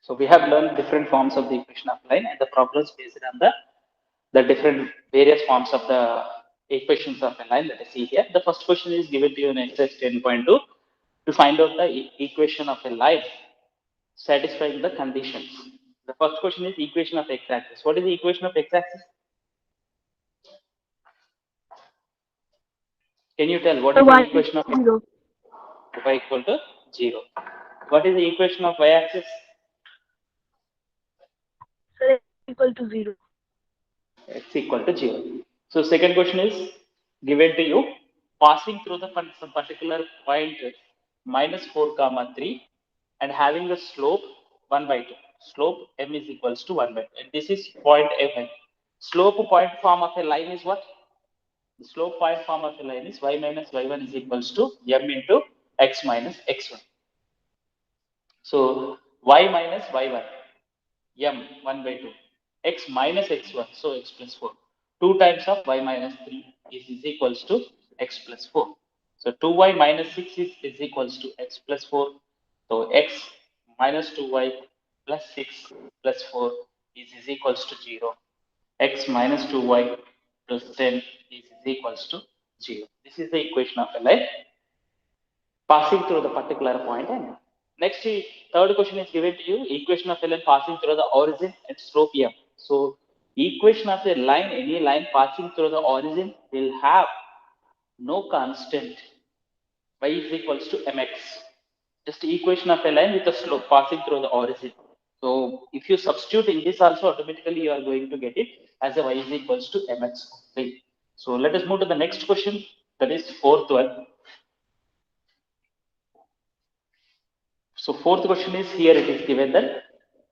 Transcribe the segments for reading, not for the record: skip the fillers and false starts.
So we have learned different forms of the equation of line and the problems based on the different various forms of the equations of a line. Let us see here. The first question is given to you in exercise 10.2 to find out the equation of a line satisfying the conditions. The first question is equation of x-axis. What is the equation of x-axis? Can you tell what is the equation of 0. y equal to 0? What is the equation of y-axis? So x equal to 0. X equal to 0. So second question is given to you, passing through the some particular point minus 4 comma 3 and having a slope 1 by 2. Slope m is equals to 1 by 2. And this is point m. Slope point form of a line is what? The slope point form of a line is y minus y1 is equals to m into x minus x1. So y minus y1, m 1 by 2, x minus x1, so x plus 4. 2 times of y minus 3 is equals to x plus 4. So 2y minus 6 is equals to x plus 4. So x minus 2y plus 6 plus 4 is equals to 0. X minus 2y plus 10 is equals to 0. This is the equation of a line passing through the particular point. And next, third question is given to you, equation of a line passing through the origin and slope m. So equation of a line, any line passing through the origin will have no constant. Y is equals to mx. Just equation of a line with a slope passing through the origin. So if you substitute in this also, automatically you are going to get it as a y is equals to mx. Okay. So let us move to the next question. That is fourth one. So fourth question is here it is given that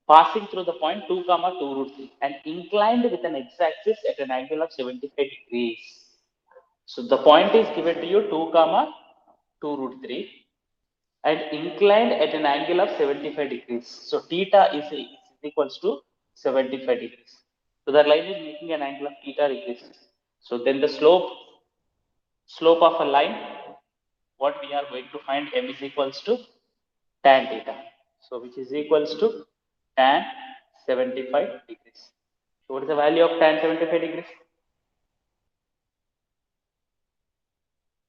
passing through the point 2 comma 2 root 3 and inclined with an x-axis at an angle of 75 degrees. So the point is given to you 2 comma 2 root 3 and inclined at an angle of 75 degrees. So theta is equals to 75 degrees. So the line is making an angle of theta degrees. So then the slope of a line, what we are going to find m is equals to tan theta. So which is equals to tan 75 degrees. So what is the value of tan 75 degrees?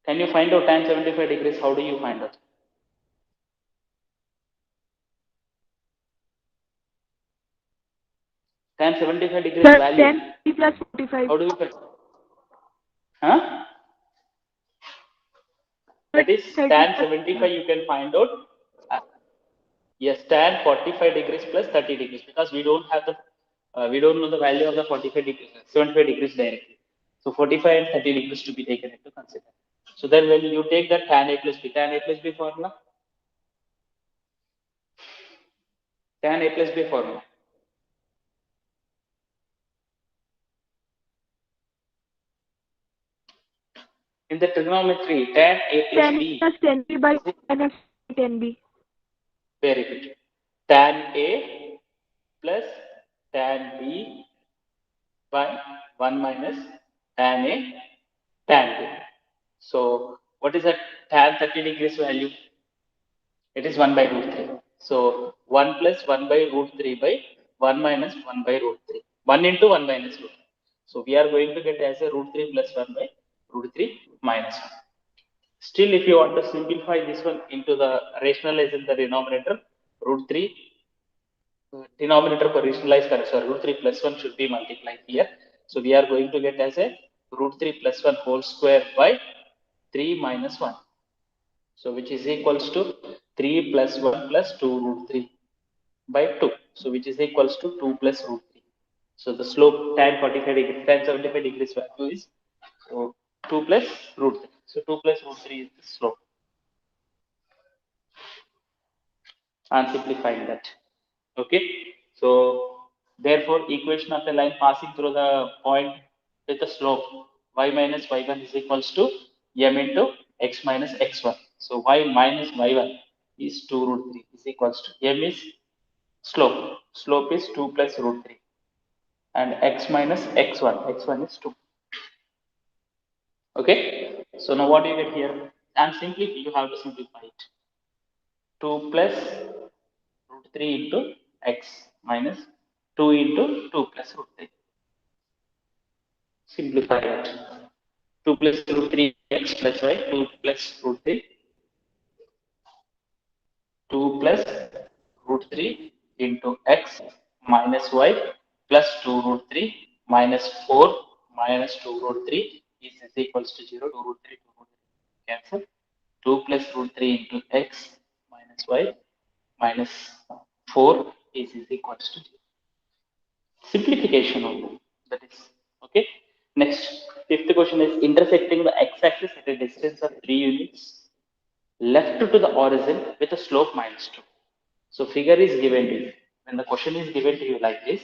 Can you find out tan 75 degrees? How do you find out? Tan 75 degrees Sir, value. 10 plus 45. How do you find? Huh? That is 30 tan plus 75 you can find out. Uh, yes, tan 45 degrees plus 30 degrees because we don't have the we don't know the value of the 45 degrees 75 degrees directly. So 45 and 30 degrees to be taken into consider. So then when you take the tan A plus B formula, tan A plus B formula. In the trigonometry, tan A plus 10 B plus 10b by is minus 10b. very good. Tan A plus tan B by 1 minus tan A tan B. So what is that tan 30 degrees value? It is 1 by root 3. So 1 plus 1 by root 3 by 1 minus 1 by root 3. 1 into 1 minus root 3. So we are going to get as a root 3 plus 1 by root 3 minus 1. Still, if you want to simplify this one into the rationalize in the denominator, root 3 denominator for rationalize correct. So root 3 plus 1 should be multiplied here. So we are going to get as a root 3 plus 1 whole square by 3 minus 1. So which is equals to 3 plus 1 plus 2 root 3 by 2. So which is equals to 2 plus root 3. So the slope tan 45 degrees, tan 75 degrees value is so 2 plus root 3. So 2 plus root 3 is the slope. I'm simplifying that. Okay. So therefore equation of a line passing through the point with a slope y minus y1 is equals to m into x minus x1. So y minus y1 is 2 root 3 is equals to m is slope. Slope is 2 plus root 3 and x minus x1 is 2. Okay. So now what do you get here? And simply you have to simplify it. 2 plus root 3 into x minus 2 into 2 plus root 3. Simplify it. 2 plus root 3 x plus y, 2 plus root 3, 2 plus root 3 into x minus y plus 2 root 3 minus 4 minus 2 root 3 is equals to 0. 2 root 3, 2 root 3 cancel. 2 plus root 3 into x minus y minus 4 is equals to 0. Simplification only. That is okay. Next, fifth question is intersecting the x-axis at a distance of 3 units left to the origin with a slope minus 2. So figure is given to you. When the question is given to you like this,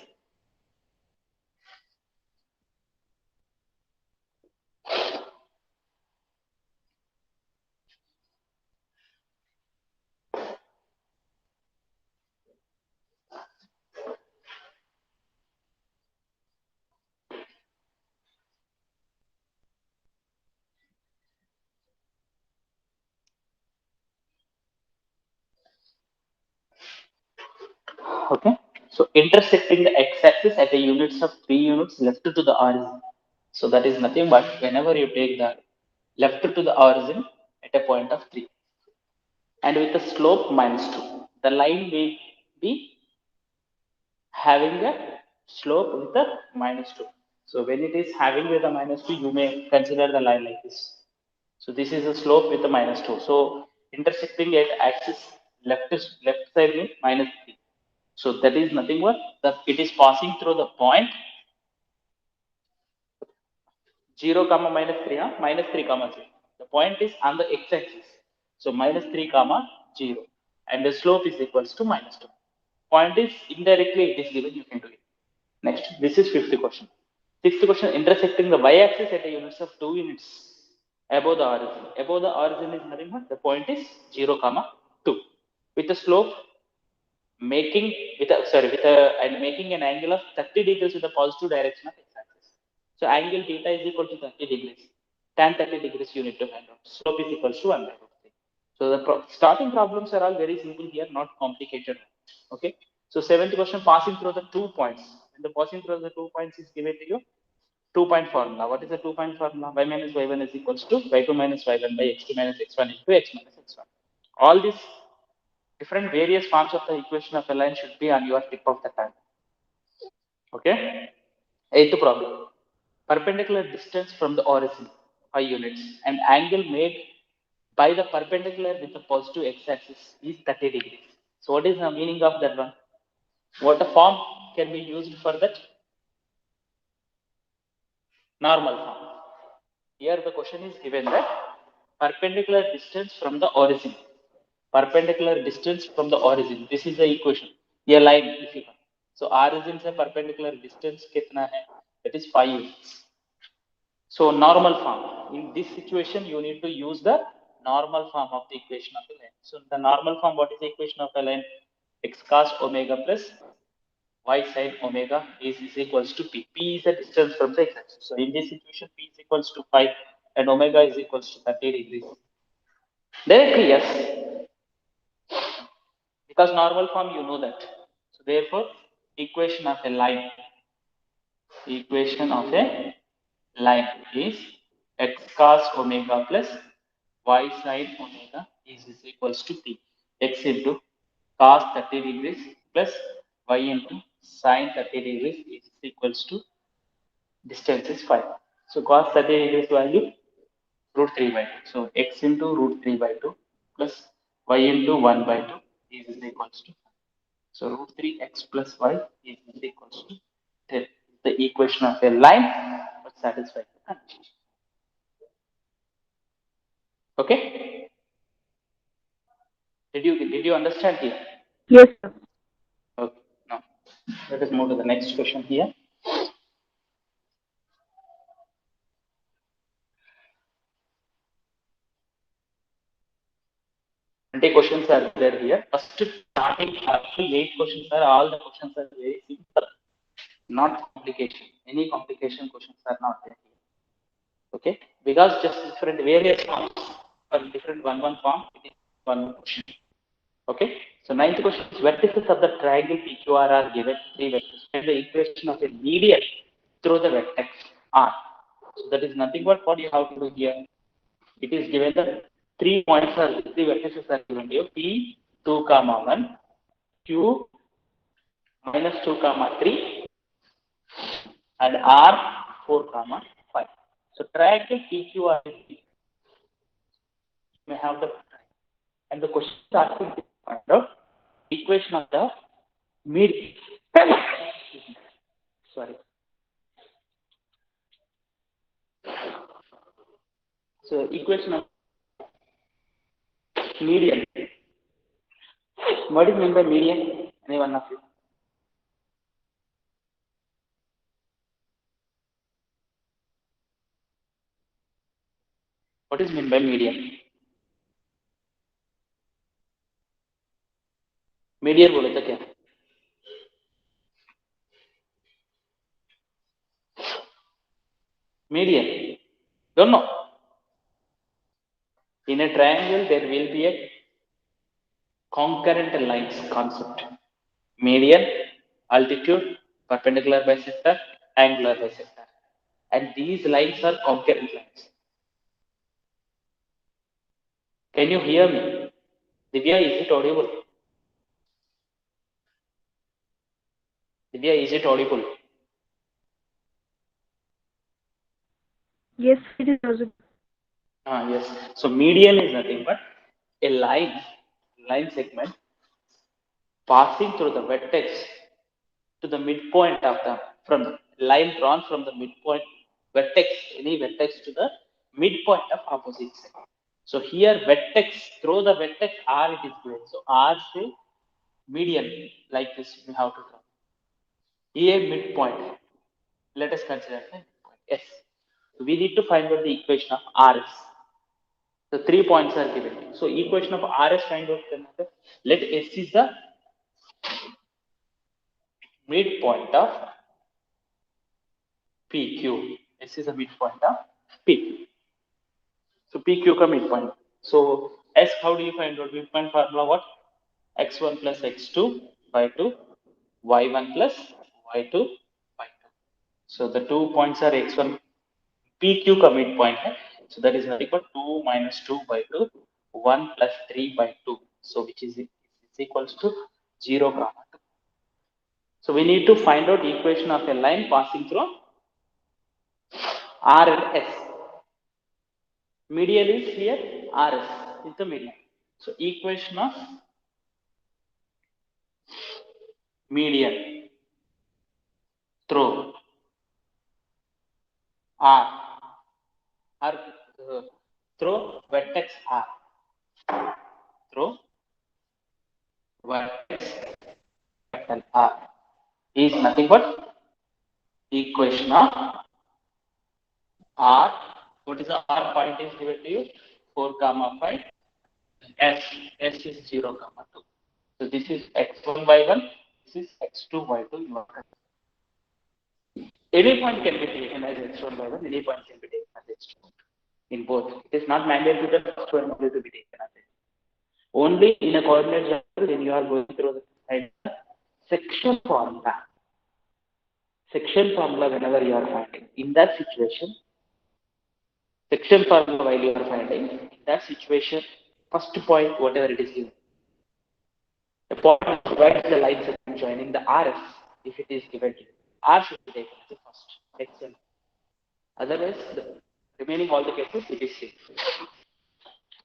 okay. So intersecting the x-axis at a units of 3 units left to the origin. So that is nothing but whenever you take the left to the origin at a point of 3 and with a slope minus 2, the line will be having a slope with a minus 2. So when it is having with a minus 2, you may consider the line like this. So this is a slope with a minus 2. So intersecting at axis left side means minus 3. So that is nothing but that it is passing through the point 0 comma minus 3, minus 3 comma 0. The point is on the x-axis. So minus 3 comma 0. And the slope is equals to minus 2. Point is indirectly it is given, you can do it. Next, this is fifth question. Sixth question, intersecting the y-axis at a units of 2 units above the origin. Above the origin is nothing but the point is 0 comma 2 with the slope making and making an angle of 30 degrees with the positive direction of x-axis. So angle theta is equal to 30 degrees. Tan 30 degrees you need to find out. Slope is equal to 1 by root 3. So the starting problems are all very simple here, not complicated. Okay. So seventh question, passing through the 2 points. When the passing through the 2 points is given to you, 2-point formula. What is the 2-point formula? Y minus y1 is equals to y2 minus y1 by x2 minus x1 into x minus x1. All these different various forms of the equation of a line should be on your tip of the tongue. Okay. Eighth problem. Perpendicular distance from the origin 5 units and angle made by the perpendicular with the positive x-axis is 30 degrees. So what is the meaning of that one? What a form can be used for that? Normal form. Here the question is given that perpendicular distance from the origin. Perpendicular distance from the origin. This is the equation. A line if you can. So origin से perpendicular distance कितना है? That is 5 units. So normal form. In this situation, you need to use the normal form of the equation of the line. So the normal form, what is the equation of the line? X cos omega plus y sin omega is equals to p. P is the distance from the x-axis. So in this situation, p is equals to 5 and omega is equals to 30 degrees. Directly, yes. Because normal form, you know that. So therefore, equation of a line is x cos omega plus y sin omega is equals to p. X into cos 30 degrees plus y into sin 30 degrees is equals to distance is 5. So cos 30 degrees value root 3 by 2. So x into root 3 by 2 plus y into 1 by 2 is equals to 5. So root 3x plus y is equals to 10. The equation of a line which satisfies the condition. Okay? Did you understand here? Yes, sir. Okay. Now let us move to the next question here. Twenty questions are there here. First starting actually 8 questions are all the questions are very simple, not complication. Any complication questions are not there here. Okay, because just different various forms for different one form, it is one question. Okay, So ninth question is vertices of the triangle PQR are given three vectors. Find the equation of a median through the vertex R. So that is nothing but what you have to do here. It is given the 3 points are three vertices are given to you P 2 comma 1, Q minus 2 comma 3, and R 4 comma 5. So triangle PQR may have the and the question is asking to find out equation of the median. Sorry. So equation of median. What is meant by median? Any one of you? What is meant by median? Median बोले तो क्या? Median. Don't know. In a triangle, there will be a concurrent lines concept. Median, altitude, perpendicular bisector, angular bisector. And these lines are concurrent lines. Can you hear me? Divya, is it audible? Divya, is it audible? Yes, it is possible. Yes. So median is nothing but a line segment passing through the vertex to the midpoint of the from the line drawn from the midpoint vertex, any vertex to the midpoint of opposite side. So here vertex through the vertex R it is given. So R say median like this we have to draw. Here midpoint. Let us consider the midpoint. Yes. So we need to find out the equation of RS. The 3 points are given. So equation of RS find out. Let S is the midpoint of PQ. S is the midpoint of PQ. So PQ ka midpoint. So S, how do you find out midpoint formula? What? X1 plus X2 by 2, Y1 plus Y2 by 2. So the 2 points are X1, PQ ka midpoint. So that is nothing but 2 minus 2 by 2, 1 plus 3 by 2. So which is equals to 0 comma 2. So we need to find out equation of a line passing through R and S. Median is here, RS is the median. So equation of median through R or through vertex R. Through vertex capital R is nothing but equation of R. What is the R point is given to you? 4 comma 5. S is 0 comma 2. So this is x1 by 1. This is x2 by 2. Any point can be taken as x1 by 1. Any point can be taken as x2 in both. It is not mandatory that first one is to be taken as x. Only in a coordinate geometry when you are going through the section formula. Section formula whenever you are finding. In that situation, section formula while you are finding, in that situation, first point, whatever it is given. The point divides the line segment joining the RS if it is given to you. R should be taken as the first. Excellent. Otherwise, the remaining all the cases it is same.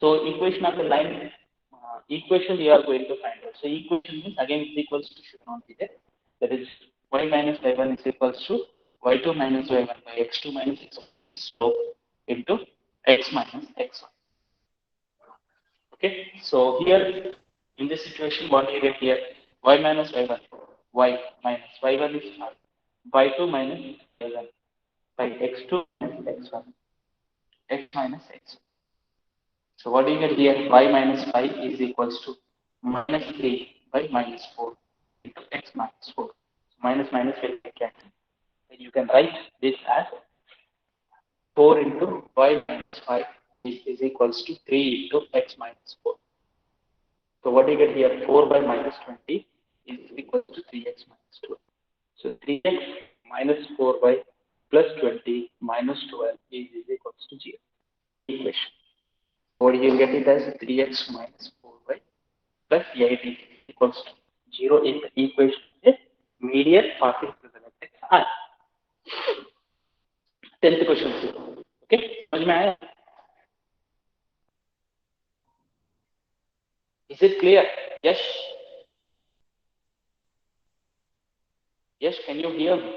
So equation of the line equation you are going to find out. So equation means again is equals to should not be there. That is y minus y1 is equals to y2 minus y1 by x2 minus x1 slope into x minus x1. Okay. So here in this situation, what you get here y minus y1, y minus y1 is y2 minus y1 by x2 minus x1, x minus x1. So what do you get here? Y minus 5 is equals to minus 3 by minus 4 into x minus 4. So minus minus will be cancelled. Then you can write this as 4 into y minus 5 is equals to 3 into x minus 4. So what do you get here? 4 by minus 20 is equal to 3x minus 12. So 3x minus 4 by plus 20 minus 12 is equal to 0. Equation. What you get it as 3x minus 4 by plus 8 is equals to 0 is the equation of the median passing through the vertex I. 10th question. Okay, समझ में आया? Is it clear? Yes. Yes, can you hear me?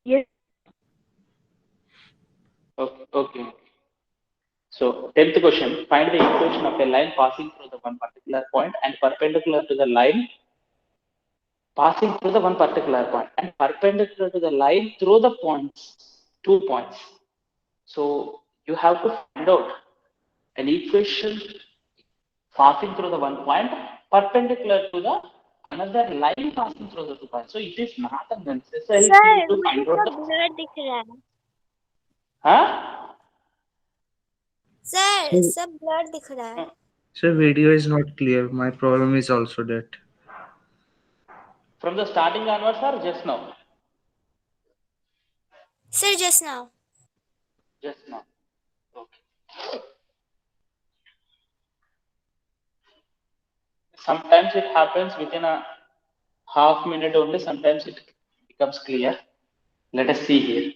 Yes. Okay. So 10th question, find the equation of a line passing through the one particular point and perpendicular to the line passing through the one particular point and perpendicular to the line through the points, 2 points. So you have to find out an equation passing through the one point perpendicular to the another line passing through the 2 points. So it is not a necessary sir thing to मुझे find out सब blur दिख रहा है huh? Sir सब blur दिख रहा है Sir, video is not clear. My problem is also that. From the starting onwards or just now? Sir just now Just now. Okay. Sometimes it happens within a half minute only. Sometimes it becomes clear. Let us see here.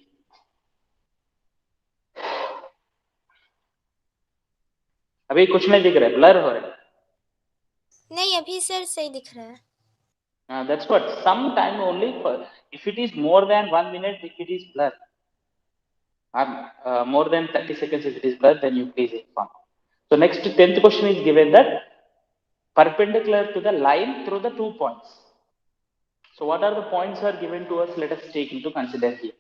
अभी कुछ नहीं दिख रहा है, blur हो रहा है. नहीं अभी सर सही दिख रहा है That's what. Sometime only for if it is more than 1 minute, if it is blur, or more than 30 seconds, if it is blur, then you please inform. So next 10th question is given that perpendicular to the line through the 2 points. So what are the points are given to us? Let us take into consider here.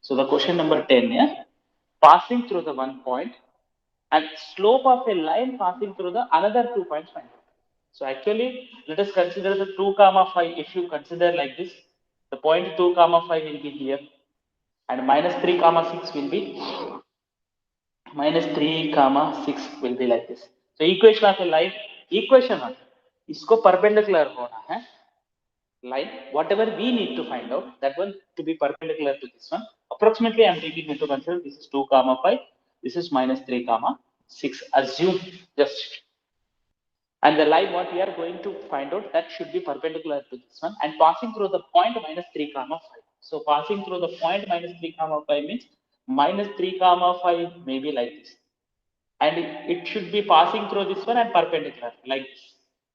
So the question number 10, yeah, passing through the one point and slope of a line passing through the another 2 points. Find out. So actually, let us consider the 2 comma 5. If you consider like this, the point 2 comma 5 will be here, and minus 3 comma 6 will be like this. So equation of a line, equation of इसको perpendicular होना है line. Whatever we need to find out, that one to be perpendicular to this one. Approximately, I am taking into consider this is 2 comma 5. This is minus 3 comma 6. Assume just. And the line what we are going to find out, that should be perpendicular to this one and passing through the point minus 3 comma 5. So passing through the point minus 3 comma 5 means minus 3 comma 5 may be like this. And it should be passing through this one and perpendicular like this.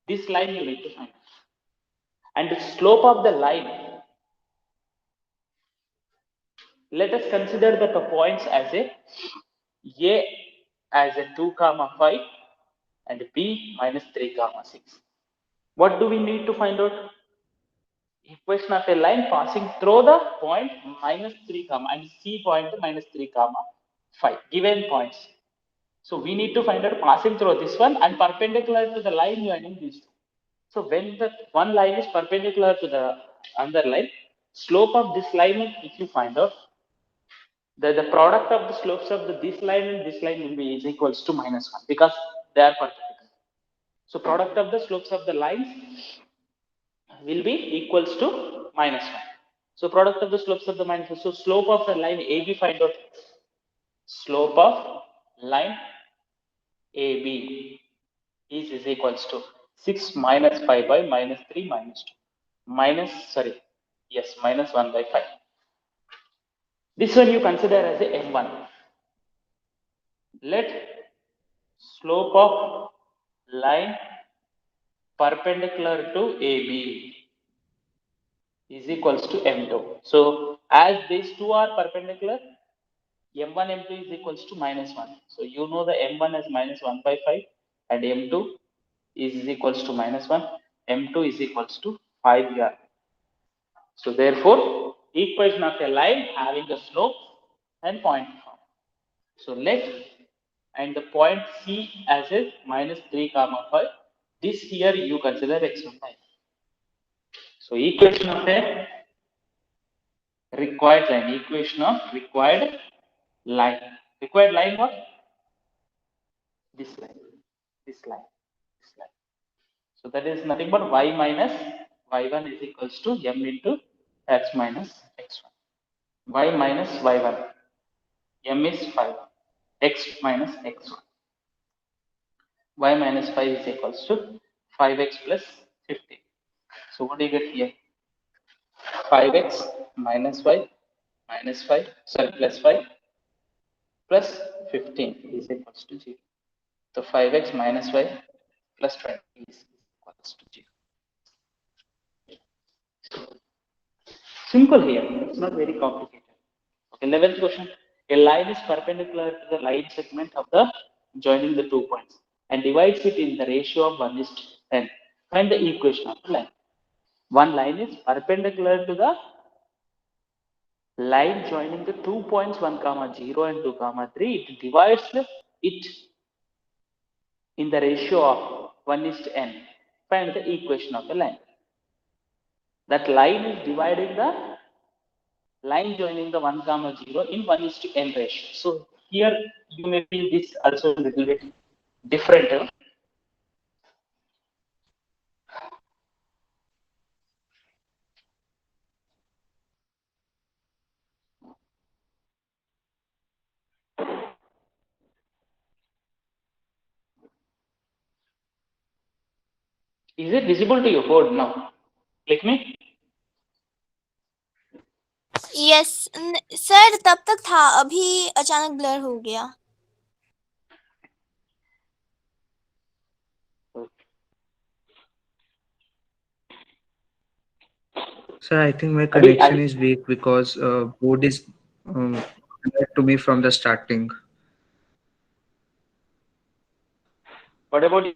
This line you need to find. And the slope of the line, let us consider that the points as a as a 2 comma 5 and B minus 3 comma 6. What do we need to find out? Equation of a line passing through the point minus 3 comma and C point minus 3 comma 5 given points. So we need to find out passing through this one and perpendicular to the line joining these two. So when the one line is perpendicular to the other line, slope of this line, if you find out, the product of the slopes of this line and this line will be is equals to minus 1 because they are perpendicular. So product of the slopes of the lines will be equals to minus 1. So product of the slopes of the minus 1. So slope of the line AB, find out slope of line AB is equals to 6 minus 5 by minus 3 minus 2. Minus 1 by 5. This one you consider as a M1. Let slope of line perpendicular to AB is equals to M2. So as these two are perpendicular, M1, M2 is equals to minus 1. So you know the M1 as minus 1 by 5 and M2 is equals to minus 1. M2 is equals to 5 here. So therefore, equation of a line having a slope and point form. So let and the point C as a minus 3 comma 5. This here you consider x1 line. So equation of a required line. Equation of required line. Required line what? This line. This line. So that is nothing but y minus y1 is equals to m into x minus x1. Y minus y1, m is 5, x minus x1. Y minus 5 is equals to 5x plus 15. So what do you get here? 5x minus y minus 5, sorry, plus 5 plus 15 is equals to 0. So 5x minus y plus 20 is equals to 0. Simple here, it's not very complicated. Okay, 11th question. A line is perpendicular to the line segment of the joining the 2 points and divides it in the ratio of 1:10. Find the equation of the line. One line is perpendicular to the line joining the 2 points 1, 0 and 2, 3. It divides it in the ratio of 1:n. Find the equation of the line. That line is dividing the line joining the 1, 0 in 1:n ratio. So here you may feel this also a little bit different. Is it visible to your board now? Click me. Yes sir, तब तक था, अभी अचानक blur हो गया. Sir, I think my connection is weak because board is connected to me from the starting. What about you?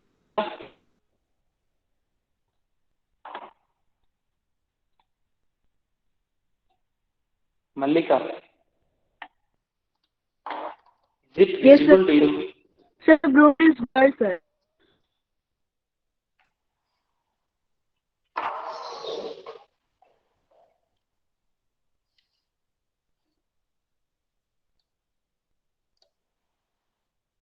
Mallika? Is it Yes, visible sir. to you? Sir, blue is blurred, sir.